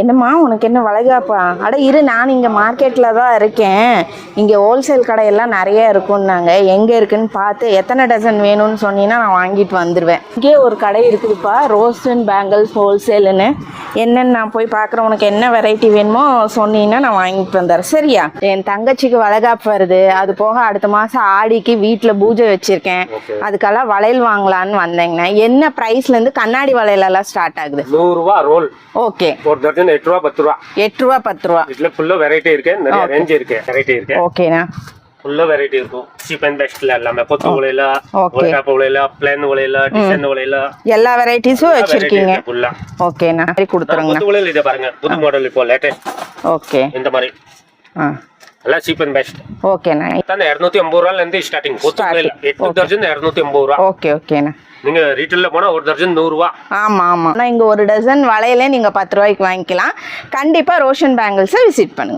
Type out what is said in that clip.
என்னம்மா உனக்கு என்ன வளைகாப்பா? அட இரு, நான் இங்கே மார்க்கெட்டில் தான் இருக்கேன். இங்கே ஹோல்சேல் கடையெல்லாம் நிறைய இருக்குன்னாங்க. எங்கே இருக்குன்னு பார்த்து எத்தனை டசன் வேணும்னு சொன்னீங்கன்னா நான் வாங்கிட்டு வந்துடுவேன். இங்கே ஒரு கடை இருக்குதுப்பா, ரோஸ் அண்ட் பேங்கிள்ஸ் ஹோல்சேலுன்னு. என்னென்னு நான் போய் பார்க்குறேன். உனக்கு என்ன வெரைட்டி வேணுமோ சொன்னீங்கன்னா நான் வாங்கிட்டு வந்துடுறேன். சரியா? என் தங்கச்சிக்கு வளைகாப்பு வருது. அது போக அடுத்த மாதம் ஆடிக்கு வீட்டில் பூஜை வச்சுருக்கேன். அதுக்கெல்லாம் வளையல் வாங்கலான்னு வந்தேங்கண்ணா. என்ன ப்ரைஸ்லேருந்து கண்ணாடி வளையலெல்லாம் ஸ்டார்ட் ஆகுது? 100 ரூபா ரோல். ஓகே. ஒரு டஜன் 8 ரூபா 10 ரூபா. 8 ரூபா 10 ரூபா. இதுல ஃபுல்லா வெரைட்டி இருக்கு, நிறைய ரேஞ்ச் இருக்கு, வெரைட்டி இருக்கு. ஓகேண்ணா. ஃபுல்லா வெரைட்டி இருக்கும். சீப் அண்ட் பெஸ்ட்ல எல்லாமே கொத்து வளையல, வளைகாப்பு வளையல, பிளேன் வளையல, டிசைன் வளையல, எல்லா வெரைட்டிஸும் வச்சிருக்கீங்க. ஃபுல்லா ஓகேண்ணா, சரி கொடுத்துருங்க. கொத்து வளையல இத பாருங்க, புது மாடல் இப்போ லேட்டஸ்ட். ஓகே. இந்த மாதிரி எல்லாம் சீப் அண்ட் பெஸ்ட். ஓகேண்ணா. தான 250 ரூபாயில இருந்து ஸ்டார்டிங். கொத்து வளையல 8 டஜன் 250 ரூபாய். ஓகே ஓகேண்ணா. நீங்க ரீட்டைல்ல போனா ஒரு டஜன் 100 ரூபாய். ஆமா ஆமா. நான் இங்க ஒரு டஜன் வளையலே நீங்க 10 ரூபாய்க்கு வாங்கிக்கலாம். கண்டிப்பா ரோஷன் பேங்கிள்ஸை விசிட் பண்ணுங்க.